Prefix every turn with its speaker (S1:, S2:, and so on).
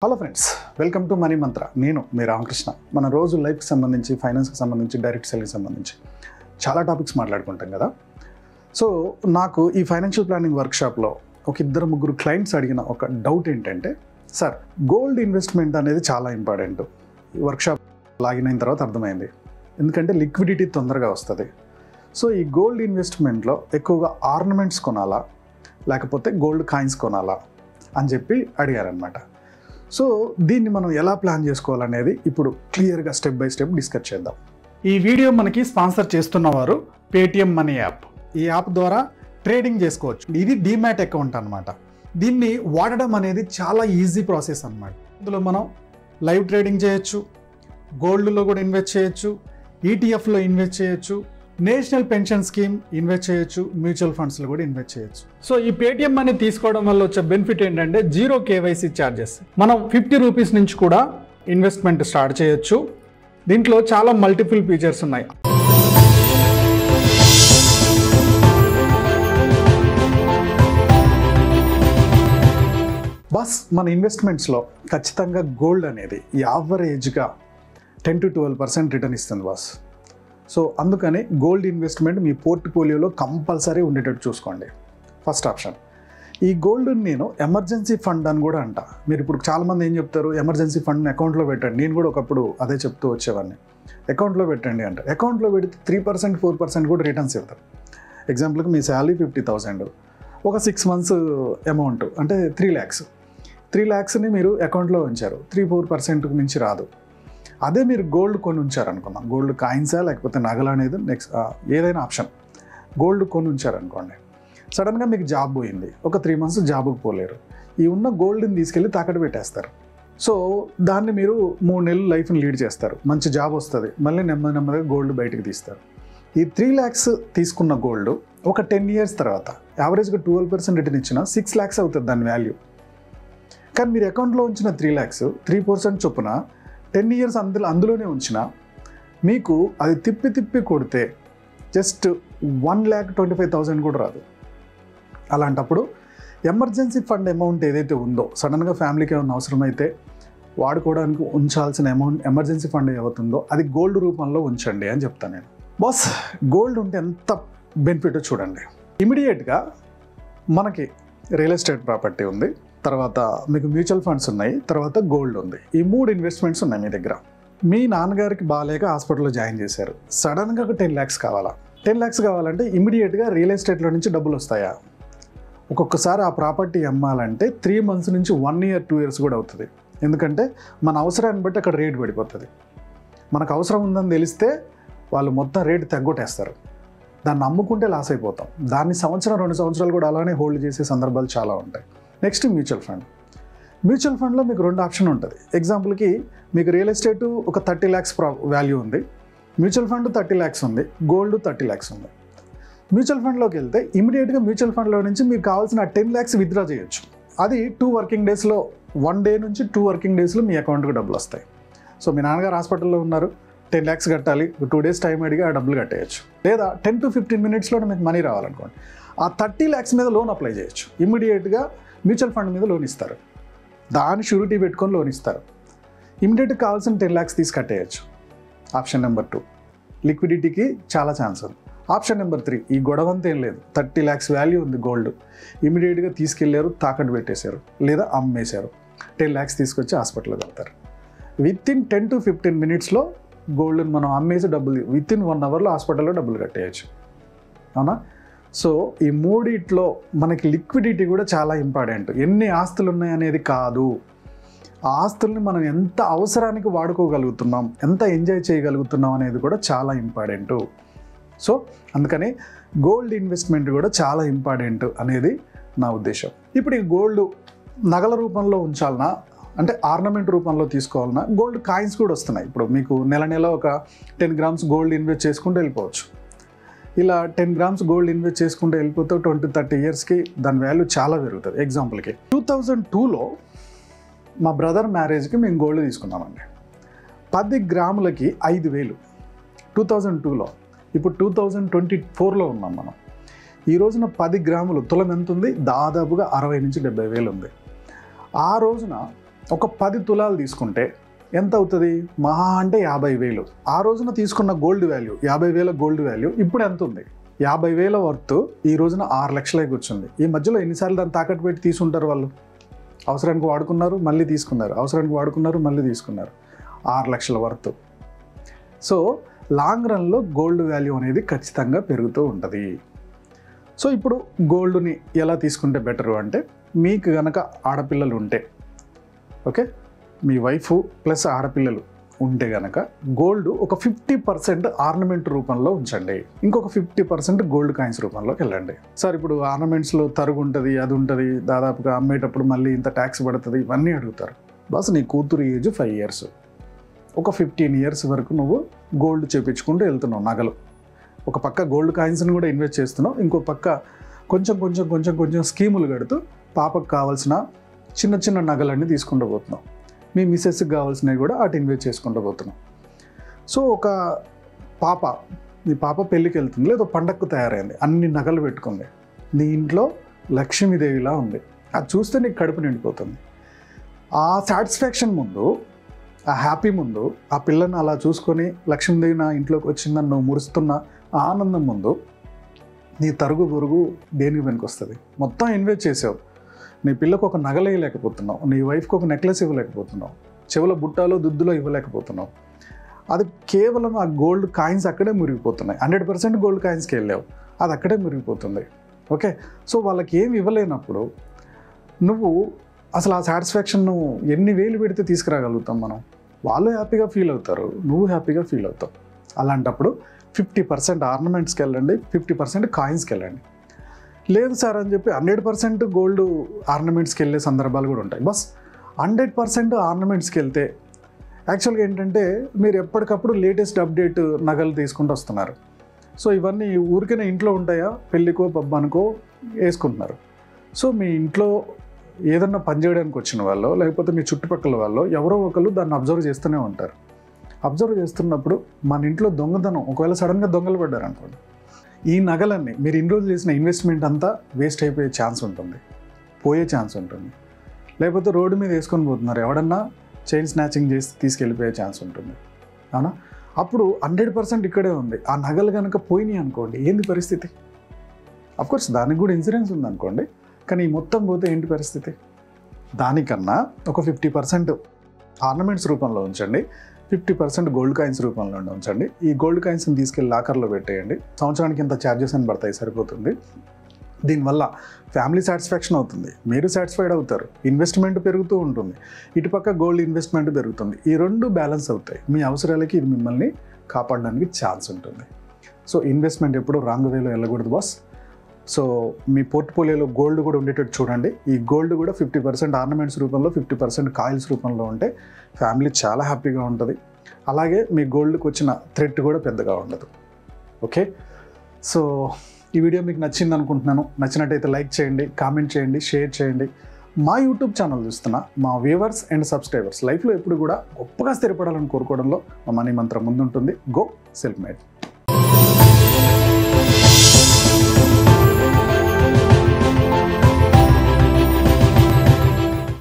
S1: Hello friends, welcome to money మంత్ర. నేను మీ రామకృష్ణ. మన రోజు లైఫ్కి సంబంధించి, ఫైనాన్స్కి సంబంధించి, డైరెక్ట్ సెల్కి సంబంధించి చాలా టాపిక్స్ మాట్లాడుకుంటాం కదా. సో నాకు ఈ ఫైనాన్షియల్ ప్లానింగ్ వర్క్షాప్లో ఒక ఇద్దరు ముగ్గురు క్లయింట్స్ అడిగిన ఒక డౌట్ ఏంటంటే, సార్ గోల్డ్ ఇన్వెస్ట్మెంట్ అనేది చాలా ఇంపార్టెంట్. ఈ వర్క్షాప్ లాగిన్ అయిన తర్వాత అర్థమైంది, ఎందుకంటే లిక్విడిటీ తొందరగా వస్తుంది. సో ఈ గోల్డ్ ఇన్వెస్ట్మెంట్లో ఎక్కువగా ఆర్నమెంట్స్ కొనాలా లేకపోతే గోల్డ్ కాయిన్స్ కొనాలా అని చెప్పి అడిగారనమాట. సో దీన్ని మనం ఎలా ప్లాన్ చేసుకోవాలనేది ఇప్పుడు క్లియర్గా స్టెప్ బై స్టెప్ డిస్కస్ చేద్దాం. ఈ వీడియో మనకి స్పాన్సర్ చేస్తున్నవారు పేటిఎం మనీ యాప్. ఈ యాప్ ద్వారా ట్రేడింగ్ చేసుకోవచ్చు. ఇది డీమ్యాట్ అకౌంట్ అనమాట. దీన్ని వాడడం అనేది చాలా ఈజీ ప్రాసెస్ అనమాట. ఇందులో మనం లైవ్ ట్రేడింగ్ చేయొచ్చు, గోల్డ్లో కూడా ఇన్వెస్ట్ చేయొచ్చు, ఈటీఎఫ్లో ఇన్వెస్ట్ చేయొచ్చు, నేషనల్ పెన్షన్ స్కీమ్ ఇన్వెస్ట్ చేయొచ్చు, మ్యూచువల్ ఫండ్స్లో కూడా ఇన్వెస్ట్ చేయొచ్చు. సో ఈ పేటిఎం మనీ తీసుకోవడం వల్ల వచ్చే బెనిఫిట్ ఏంటంటే జీరో కేవైసీ ఛార్జెస్. మనం 50 రూపీస్ నుంచి కూడా ఇన్వెస్ట్మెంట్ స్టార్ట్ చేయొచ్చు. దీంట్లో చాలా మల్టిపుల్ ఫీచర్స్ ఉన్నాయి. బస్ మన ఇన్వెస్ట్మెంట్స్లో ఖచ్చితంగా గోల్డ్ అనేది యావరేజ్గా 10 to 12% రిటర్న్ ఇస్తుంది బాస్. సో అందుకని గోల్డ్ ఇన్వెస్ట్మెంట్ మీ పోర్ట్ఫోలియోలో కంపల్సరీ ఉండేటట్టు చూసుకోండి. First option. ఈ గోల్డ్ నేను ఎమర్జెన్సీ ఫండ్ అని కూడా అంట. మీరు ఇప్పుడు చాలామంది ఏం చెప్తారు, ఎమర్జెన్సీ ఫండ్ని అకౌంట్లో పెట్టండి. నేను కూడా ఒకప్పుడు అదే చెప్తూ వచ్చేవాడిని, అకౌంట్లో పెట్టండి అంటే. అకౌంట్లో పెడితే 3%, 4% కూడా రిటర్న్స్ ఇస్తారు. ఎగ్జాంపుల్కి మీ శాలరీ 50,000, ఒక 6 months అమౌంట్ అంటే 3 lakhs. 3 lakhsని మీరు అకౌంట్లో ఉంచారు, 3-4% మించి రాదు. అదే మీరు గోల్డ్ కొని ఉంచారనుకుందాం, గోల్డ్ కాయిన్సా లేకపోతే నగలు అనేది నెక్స్ట్ ఏదైనా ఆప్షన్. గోల్డ్ కొని ఉంచారనుకోండి, సడన్గా మీకు జాబ్ పోయింది, ఒక 3 months జాబ్కి పోలేరు. ఈ ఉన్న గోల్డ్ని తీసుకెళ్ళి తాకట్టు పెట్టేస్తారు. సో దాన్ని మీరు 3 నెలలు లైఫ్ని లీడ్ చేస్తారు, మంచి జాబ్ వస్తుంది, మళ్ళీ నెమ్మదిగా గోల్డ్ బయటకు తీస్తారు. ఈ 3 lakhs తీసుకున్న గోల్డ్ ఒక 10 years తర్వాత యావరేజ్గా 12% రిటర్న్ ఇచ్చిన 6 lakhs అవుతుంది దాని వాల్యూ. కానీ మీరు అకౌంట్లో ఉంచిన 3 lakhs 3% చొప్పున 10 years అందులోనే ఉంచిన మీకు అది తిప్పి కొడితే జస్ట్ 1,25,000 కూడా రాదు. అలాంటప్పుడు ఎమర్జెన్సీ ఫండ్ అమౌంట్ ఏదైతే ఉందో, సడన్గా ఫ్యామిలీకి ఏమైనా అవసరమైతే వాడుకోవడానికి ఉంచాల్సిన అమౌంట్, ఎమర్జెన్సీ ఫండ్ ఏమవుతుందో అది గోల్డ్ రూపంలో ఉంచండి అని చెప్తాను నేను. బాస్ గోల్డ్ ఉంటే ఎంత బెనిఫిట్ చూడండి. ఇమీడియట్గా మనకి రియల్ ఎస్టేట్ ప్రాపర్టీ ఉంది, తర్వాత మీకు మ్యూచువల్ ఫండ్స్ ఉన్నాయి, తర్వాత గోల్డ్ ఉంది. ఈ 3 ఇన్వెస్ట్మెంట్స్ ఉన్నాయి మీ దగ్గర. మీ నాన్నగారికి బాగాలేక హాస్పిటల్లో జాయిన్ చేశారు, సడన్గా ఒక 10 lakhs కావాలా. 10 lakhs కావాలంటే ఇమీడియట్గా రియల్ ఎస్టేట్లో నుంచి డబ్బులు వస్తాయా? ఒక్కొక్కసారి ఆ ప్రాపర్టీ అమ్మాలంటే 3 months నుంచి 1 year 2 years కూడా అవుతుంది. ఎందుకంటే మన అవసరాన్ని బట్టి అక్కడ రేట్ పడిపోతుంది. మనకు అవసరం ఉందని తెలిస్తే వాళ్ళు మొత్తం రేట్ తగ్గొట్టేస్తారు. దాన్ని అమ్ముకుంటే లాస్ అయిపోతాం. దాన్ని 1-2 సంవత్సరాలు కూడా అలానే హోల్డ్ చేసే సందర్భాలు చాలా ఉంటాయి. Next mutual fund. మ్యూచువల్ ఫండ్లో మీకు 2 ఆప్షన్ ఉంటుంది. ఎగ్జాంపుల్కి మీకు రియల్ ఎస్టేట్ ఒక 30 lakhs వాల్యూ ఉంది, మ్యూచువల్ ఫండ్ 30 lakhs ఉంది, గోల్డ్ 30 lakhs ఉంది. మ్యూచువల్ ఫండ్లోకి వెళ్తే ఇమీడియట్గా మ్యూచువల్ ఫండ్లో నుంచి మీకు కావాల్సిన 10 lakhs విత్డ్రా చేయొచ్చు. అది 2 working daysలో, 1 day నుంచి 2 working daysలో మీ అకౌంట్కి డబ్బులు వస్తాయి. సో మీ నాన్నగారు హాస్పిటల్లో ఉన్నారు, 10 lakhs కట్టాలి, 2 days టైం అడిగి ఆ డబ్బులు కట్టేయచ్చు. లేదా 10 to 15 minutesలో మీకు మనీ రావాలనుకోండి, ఆ 30 lakhs మీద లోన్ అప్లై చేయొచ్చు. ఇమీడియట్గా మ్యూచువల్ ఫండ్ మీద లోన్ ఇస్తారు, దాన్ని షూరిటీ పెట్టుకొని లోన్ ఇస్తారు. ఇమీడియట్గా కావాల్సిన 10 lakhs తీసి కట్టేయచ్చు. Option number 2. లిక్విడిటీకి చాలా ఛాన్స్ ఉంది. ఆప్షన్ నెంబర్ 3, ఈ గొడవంతా ఏం లేదు, 30 lakhs వాల్యూ ఉంది గోల్డ్, ఇమీడియట్గా తీసుకెళ్లారు, తాకట్టు పెట్టేశారు లేదా అమ్మేశారు, 10 lakhs తీసుకొచ్చి హాస్పిటల్కి వెళ్తారు. వితిన్ 10 to 15 minutesలో గోల్డ్ని మనం అమ్మేసి డబ్బులు వితిన్ 1 hourలో హాస్పిటల్లో డబ్బులు కట్టేయచ్చు. అవునా? సో ఈ మూడిట్లో మనకి లిక్విడిటీ కూడా చాలా ఇంపార్టెంట్. ఎన్ని ఆస్తులు ఉన్నాయనేది కాదు, ఆ ఆస్తుల్ని మనం ఎంత అవసరానికి వాడుకోగలుగుతున్నాం, ఎంత ఎంజాయ్ చేయగలుగుతున్నాం అనేది కూడా చాలా ఇంపార్టెంట్. సో అందుకని గోల్డ్ ఇన్వెస్ట్మెంట్ కూడా చాలా ఇంపార్టెంట్ అనేది నా ఉద్దేశం. ఇప్పుడు ఈ గోల్డ్ నగల రూపంలో ఉంచాలన్నా, అంటే ఆర్నమెంట్ రూపంలో తీసుకోవాలన్నా గోల్డ్ కాయిన్స్ కూడా వస్తున్నాయి. ఇప్పుడు మీకు నెల ఒక 10 grams గోల్డ్ ఇన్వెస్ట్ చేసుకుంటూ వెళ్ళిపోవచ్చు. ఇలా 10 grams గోల్డ్ ఇన్వెస్ట్ చేసుకుంటూ వెళ్ళిపోతే 20-30 yearsకి దాని వాల్యూ చాలా పెరుగుతుంది. ఎగ్జాంపుల్కి 2002లో మా బ్రదర్ మ్యారేజ్కి మేము గోల్డ్ తీసుకున్నామండి. 10 grams 5,000 2002లో. ఇప్పుడు 2024లో ఉన్నాం మనం. ఈ రోజున 10 grams తులం ఎంత ఉంది? దాదాపుగా 60,000 నుంచి 70,000 ఉంది. ఆ రోజున ఒక 10 తులాలు తీసుకుంటే ఎంత అవుతుంది? మహా అంటే 50,000. ఆ రోజున తీసుకున్న గోల్డ్ వాల్యూ 50,000 గోల్డ్ వాల్యూ ఇప్పుడు ఎంత ఉంది? 50,000 వర్త్ ఈ రోజున 6 లక్షలకి వచ్చింది. ఈ మధ్యలో ఎన్నిసార్లు దాన్ని తాకట్టు పెట్టి తీసుకుంటారు వాళ్ళు? అవసరానికి వాడుకున్నారు, మళ్ళీ తీసుకున్నారు, అవసరానికి వాడుకున్నారు, మళ్ళీ తీసుకున్నారు. 6 లక్షల వర్త్. సో లాంగ్ రన్లో గోల్డ్ వాల్యూ అనేది ఖచ్చితంగా పెరుగుతూ ఉంటుంది. సో ఇప్పుడు గోల్డ్ని ఎలా తీసుకుంటే బెటరు అంటే, మీకు కనుక ఆడపిల్లలు ఉంటే, ఓకే, మీ వైఫ్ ప్లస్ ఆడపిల్లలు ఉంటే కనుక గోల్డ్ ఒక 50% ఆర్నమెంట్ రూపంలో ఉంచండి. ఇంకొక 50% గోల్డ్ కాయిన్స్ రూపంలోకి వెళ్ళండి. సార్ ఇప్పుడు ఆర్నమెంట్స్లో తరుగు ఉంటుంది, అది ఉంటుంది, దాదాపుగా అమ్మేటప్పుడు మళ్ళీ ఇంత ట్యాక్స్ పడుతుంది, ఇవన్నీ అడుగుతారు. బస్ నీ కూతురు ఏజ్ 5 years, ఒక 15 years వరకు నువ్వు గోల్డ్ చేపించుకుంటూ వెళ్తున్నావు నగలు. ఒక పక్క గోల్డ్ కాయిన్స్ని కూడా ఇన్వెస్ట్ చేస్తున్నావు, ఇంకో పక్క కొంచెం స్కీములు కడుతూ పాపకు కావాల్సిన చిన్న చిన్న నగలన్నీ తీసుకుంటూ పోతున్నావు. మీ మిస్సెస్కి కావాల్సినవి కూడా అటు ఇన్వెస్ట్ చేసుకుంటూ పోతున్నాం. సో ఒక పాప, మీ పాప పెళ్ళికి వెళ్తుంది, లేదా పండగకు తయారైంది, అన్ని నగలు పెట్టుకుంది, నీ ఇంట్లో లక్ష్మీదేవిలా ఉంది. అది చూస్తే నీకు కడుపు నిండిపోతుంది. ఆ సాటిస్ఫాక్షన్ ముందు, ఆ హ్యాపీ ముందు, ఆ పిల్లని అలా చూసుకొని లక్ష్మీదేవి నా ఇంట్లోకి వచ్చిందని నువ్వు మురుస్తున్న ఆనందం ముందు నీ తరుగు బొరుగు దేనికి పనికొస్తుంది? మొత్తం ఇన్వెస్ట్ చేసావు, నీ పిల్లకు ఒక నగలు ఇవ్వలేకపోతున్నావు, నీ వైఫ్కి ఒక నెక్లెస్ ఇవ్వలేకపోతున్నావు, చెవుల బుట్టాలో దుద్దులో ఇవ్వలేకపోతున్నావు. అది కేవలం ఆ గోల్డ్ కాయిన్స్ అక్కడే మురిగిపోతున్నాయి. 100% గోల్డ్ కాయిన్స్కి వెళ్ళావు, అది అక్కడే మురిగిపోతుంది. ఓకే, సో వాళ్ళకి ఏమి ఇవ్వలేనప్పుడు నువ్వు అసలు ఆ సాటిస్ఫాక్షన్ నువ్వు ఎన్ని వేలు పెడితే తీసుకురాగలుగుతాం మనం? వాళ్ళు హ్యాపీగా ఫీల్ అవుతారు, నువ్వు హ్యాపీగా ఫీల్ అవుతావు. అలాంటప్పుడు 50% ఆర్నమెంట్స్కి వెళ్ళండి, 50% కాయిన్స్కి వెళ్ళండి. లేదు సార్ అని చెప్పి 100% గోల్డ్ ఆర్నమెంట్స్కి వెళ్ళే సందర్భాలు కూడా ఉంటాయి. బస్ 100% ఆర్నమెంట్స్కి వెళ్తే యాక్చువల్గా ఏంటంటే మీరు ఎప్పటికప్పుడు లేటెస్ట్ అప్డేట్ నగలు తీసుకుంటూ వస్తున్నారు. సో ఇవన్నీ ఊరికైనా ఇంట్లో ఉంటాయా? పెళ్ళికో పబ్బానికో వేసుకుంటున్నారు. సో మీ ఇంట్లో ఏదన్నా పని చేయడానికి వచ్చిన వాళ్ళు, లేకపోతే మీ చుట్టుపక్కల వాళ్ళు ఎవరో ఒకరు దాన్ని అబ్జర్వ్ చేస్తూనే ఉంటారు. అబ్జర్వ్ చేస్తున్నప్పుడు మన ఇంట్లో దొంగతనం ఒకవేళ సడన్గా దొంగలు పడ్డారు అనుకోండి, ఈ నగలన్నీ మీరు ఇన్ని రోజులు చేసిన ఇన్వెస్ట్మెంట్ అంతా వేస్ట్ అయిపోయే ఛాన్స్ ఉంటుంది, పోయే ఛాన్స్ ఉంటుంది. లేకపోతే రోడ్డు మీద వేసుకొని పోతున్నారు, ఎవడన్నా చైన్ స్నాచింగ్ చేసి తీసుకెళ్ళిపోయే ఛాన్స్ ఉంటుంది. అవునా? అప్పుడు 100% ఇక్కడే ఉంది. ఆ నగలు కనుక పోయినాయి అనుకోండి, ఏంది పరిస్థితి? అఫ్కోర్స్ దానికి కూడా ఇన్సూరెన్స్ ఉందనుకోండి, కానీ మొత్తం పోతే ఏంటి పరిస్థితి? దానికన్నా ఒక 50% ఆర్నమెంట్స్ రూపంలో ఉంచండి, 50% గోల్డ్ కాయిన్స్ రూపంలో ఉంచండి. ఈ గోల్డ్ కాయిన్స్ని తీసుకెళ్ళి లాకర్లో పెట్టేయండి. సంవత్సరానికి ఇంత ఛార్జెస్ అని పడతాయి, సరిపోతుంది. దీనివల్ల ఫ్యామిలీ సాటిస్ఫాక్షన్ అవుతుంది, మీరు సాటిస్ఫైడ్ అవుతారు, ఇన్వెస్ట్మెంట్ పెరుగుతూ ఉంటుంది, ఇటుపక్క గోల్డ్ ఇన్వెస్ట్మెంట్ పెరుగుతుంది. ఈ రెండు బ్యాలెన్స్ అవుతాయి. మీ అవసరాలకి ఇది మిమ్మల్ని కాపాడడానికి ఛాన్స్ ఉంటుంది. సో ఇన్వెస్ట్మెంట్ ఎప్పుడు రాంగ్ వేలో వెళ్ళకూడదు బాస్. సో మీ పోర్ట్ఫోలియోలో గోల్డ్ కూడా ఉండేటట్టు చూడండి. ఈ గోల్డ్ కూడా 50% ఆర్నమెంట్స్ రూపంలో, 50% కాయిల్స్ రూపంలో ఉంటే ఫ్యామిలీ చాలా హ్యాపీగా ఉంటుంది. అలాగే మీ గోల్డ్కి వచ్చిన థ్రెట్ కూడా పెద్దగా ఉండదు. ఓకే, సో ఈ వీడియో మీకు నచ్చింది అనుకుంటున్నాను. నచ్చినట్టయితే లైక్ చేయండి, కామెంట్ చేయండి, షేర్ చేయండి. మా యూట్యూబ్ ఛానల్ చూస్తున్న మా వ్యూవర్స్ అండ్ సబ్స్క్రైబర్స్ లైఫ్లో ఎప్పుడు కూడా గొప్పగా స్థిరపడాలని కోరుకోవడంలో మా మనీ మంత్రం ముందుంటుంది. Go self made.